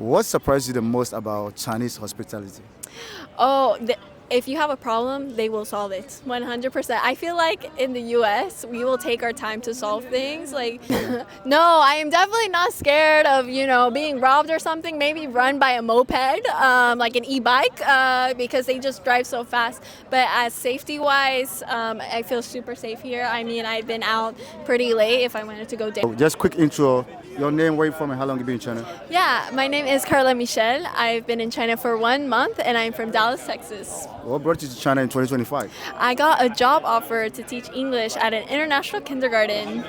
What surprised you the most about Chinese hospitality? Oh, if you have a problem, they will solve it. 100%. I feel like in the US, we will take our time to solve things. Like, Yeah. no, I am definitely not scared of, being robbed or something, maybe run by a moped, like an e-bike, because they just drive so fast. But as safety wise, I feel super safe here. I mean, I've been out pretty late if I wanted to go Just quick intro. Your name, where you from, and how long you been in China? Yeah, my name is Karla Mechelle. I've been in China for 1 month and I'm from Dallas, Texas. What brought you to China in 2025? I got a job offer to teach English at an international kindergarten.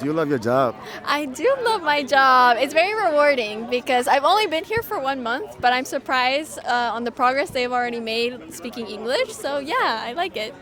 Do you love your job? I do love my job. It's very rewarding because I've only been here for 1 month, but I'm surprised on the progress they've already made speaking English. So, yeah, I like it.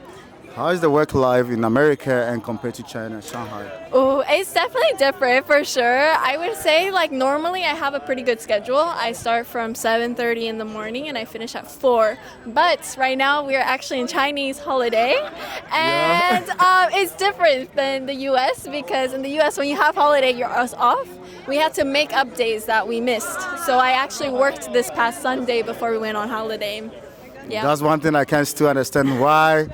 How is the work life in America and compared to China, Shanghai? Oh, it's definitely different for sure. I would say like normally I have a pretty good schedule. I start from 7:30 in the morning and I finish at 4. But right now we are actually in Chinese holiday, Yeah. and it's different than the U.S. because in the U.S. when you have holiday you're off. We had to make up days that we missed. So I actually worked this past Sunday before we went on holiday. Yeah. That's one thing I can still understand why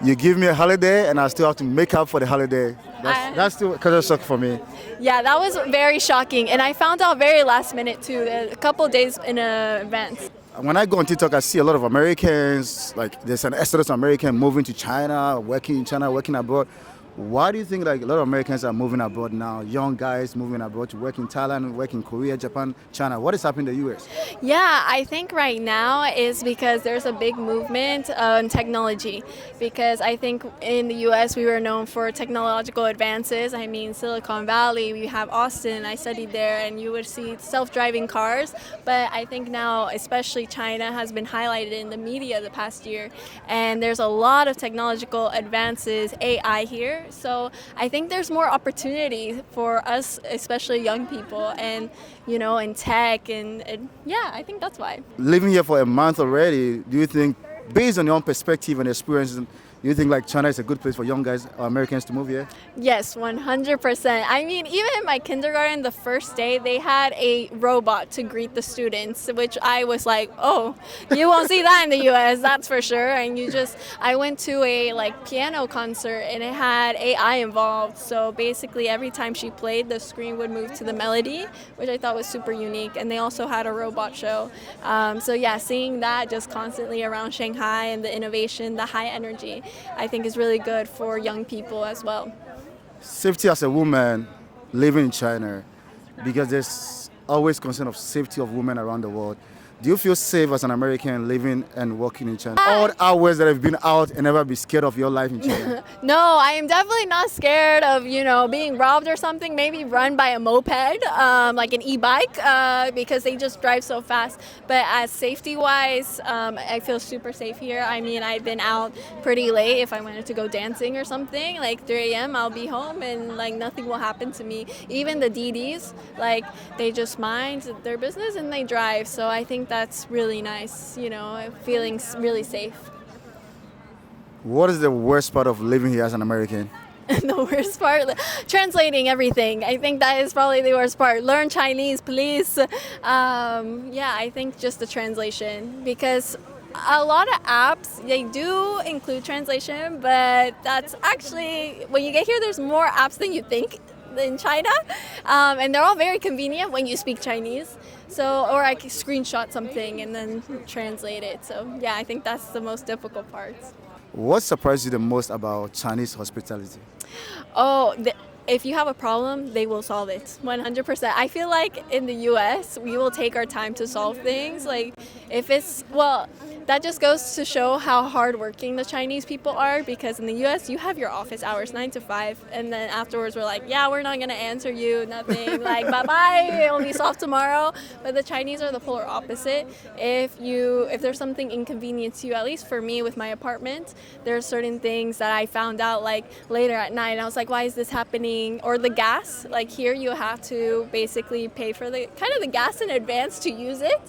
you give me a holiday and I still have to make up for the holiday. That's still kind of shock for me. Yeah, that was very shocking, and I found out very last minute too, a couple days in advance. When I go on TikTok, I see a lot of Americans, like there's an exodus of American moving to China, working in China, working abroad. Why do you think like a lot of Americans are moving abroad now? Young guys moving abroad to work in Thailand, work in Korea, Japan, China. What is happening in the US? Yeah, I think right now is because there's a big movement on technology. Because I think in the US we were known for technological advances. I mean, Silicon Valley, we have Austin, I studied there, and you would see self-driving cars. But I think now, especially China, has been highlighted in the media the past year. And there's a lot of technological advances, AI here. So I think there's more opportunity for us, especially young people, and in tech, and yeah, I think that's why. Living here for a month already, do you think, based on your own perspective and experience, do you think like China is a good place for young guys or Americans to move here? Yes, 100%. I mean, even in my kindergarten, the first day, they had a robot to greet the students, which I was like, oh, you won't see that in the US, that's for sure. And I went to a piano concert and it had AI involved. So basically every time she played, the screen would move to the melody, which I thought was super unique. And they also had a robot show. So yeah, seeing that just constantly around Shanghai and the innovation, the high energy, I think is really good for young people as well. Safety as a woman living in China, because there's always concern of safety of women around the world. Do you feel safe as an American living and working in China? All the hours that have been out and never be scared of your life in China? No, I am definitely not scared of, being robbed or something, maybe run by a moped, like an e-bike, because they just drive so fast. But as safety wise, I feel super safe here. I mean, I've been out pretty late. If I wanted to go dancing or something, like 3 a.m., I'll be home and nothing will happen to me. Even the DDs, they just mind their business and they drive. So I think that's really nice, feeling really safe. What is the worst part of living here as an American? And the worst part, translating everything. I think that is probably the worst part. Learn Chinese, please. Yeah, I think just the translation, because a lot of apps, they do include translation, but that's actually, when you get here, there's more apps than you think in China, and they're all very convenient when you speak Chinese. So, or I can screenshot something and then translate it. So yeah, I think that's the most difficult part. What surprised you the most about Chinese hospitality? Oh, if you have a problem, they will solve it. 100%. I feel like in the US, we will take our time to solve things. That just goes to show how hardworking the Chinese people are, because in the US, you have your office hours, 9 to 5, and then afterwards we're like, yeah, we're not going to answer you, nothing, bye-bye, it'll be solved tomorrow. But the Chinese are the polar opposite. If there's something inconvenient to you, at least for me with my apartment, there are certain things that I found out later at night, and I was like, why is this happening? Or the gas, here you have to basically pay for the gas in advance to use it,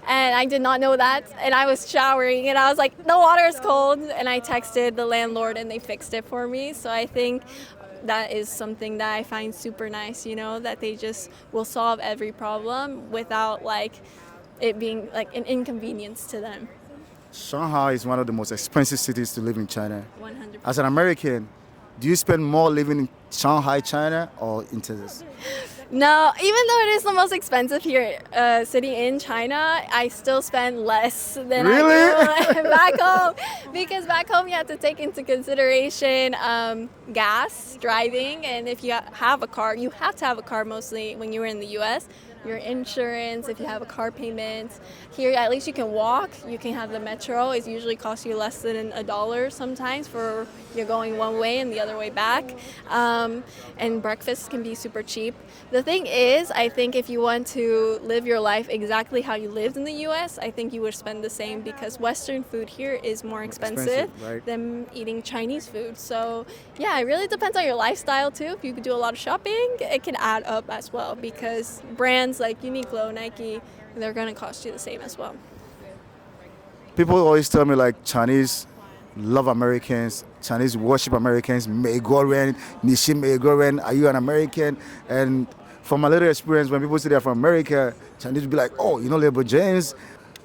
and I did not know that, and I was showering and I was like, the water is cold, and I texted the landlord and they fixed it for me. So I think that is something that I find super nice, that they just will solve every problem without like it being like an inconvenience to them. Shanghai is one of the most expensive cities to live in China. 100%. As an American, do you spend more living in Shanghai, China, or in Texas? No, even though it is the most expensive here city in China, I still spend less than Really? I do back home. Because back home you have to take into consideration gas, driving, and if you have a car, you have to have a car mostly when you were in the U.S., your insurance, if you have a car payment. Here, at least you can walk. You can have the metro. It usually costs you less than $1 sometimes for you're going one way and the other way back. And breakfast can be super cheap. The thing is, I think if you want to live your life exactly how you lived in the U.S., I think you would spend the same because Western food here is more expensive Right? than eating Chinese food. So yeah, it really depends on your lifestyle too. If you could do a lot of shopping, it can add up as well because brands like Uniqlo, Nike, they're going to cost you the same as well. People always tell me like Chinese love Americans, Chinese worship Americans, May Goren, Nishim May Goren, are you an American? And from my little experience, when people say they're from America, Chinese will be like, oh, you know LeBron James?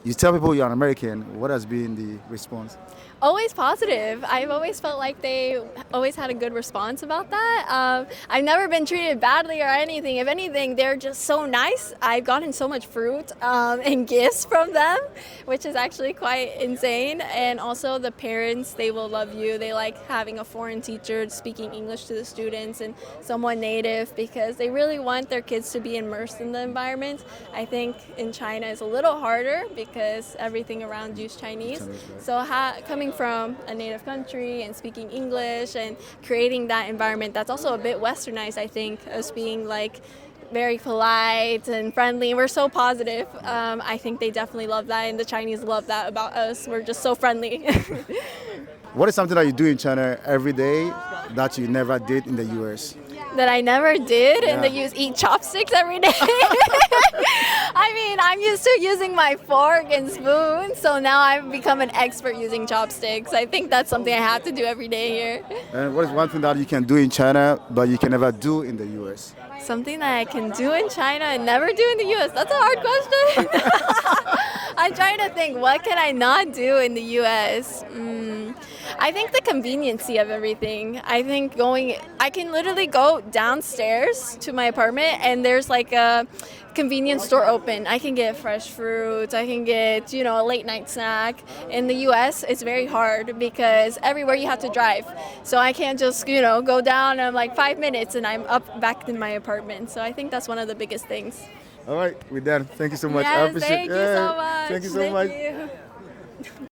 You tell people you're an American, what has been the response? Always positive. I've always felt like they always had a good response about that. I've never been treated badly or anything. If anything, they're just so nice. I've gotten so much fruit and gifts from them, which is actually quite insane. And also the parents, they will love you. They like having a foreign teacher speaking English to the students and someone native because they really want their kids to be immersed in the environment. I think in China it's a little harder because everything around you is Chinese. So coming from a native country and speaking English and creating that environment that's also a bit westernized, I think, as being like very polite and friendly, and we're so positive. I think they definitely love that, and the Chinese love that about us. We're just so friendly. What is something that you do in China every day that you never did in the US? That I never did, and Yeah. they eat chopsticks every day. I mean, I'm used to using my fork and spoon, so now I've become an expert using chopsticks. I think that's something I have to do every day here. And what is one thing that you can do in China but you can never do in the US? Something that I can do in China and never do in the US. That's a hard question. I'm trying to think, what can I not do in the US? I think the conveniency of everything. I think I can literally go downstairs to my apartment and there's like a convenience store open. I can get fresh fruit. I can get, a late night snack. In the US, it's very hard because everywhere you have to drive. So I can't just, go down and I'm like 5 minutes and I'm up back in my apartment. So I think that's one of the biggest things. All right, we're done. Thank you so much. I Yes, appreciate thank you so much. Thank you so much. You.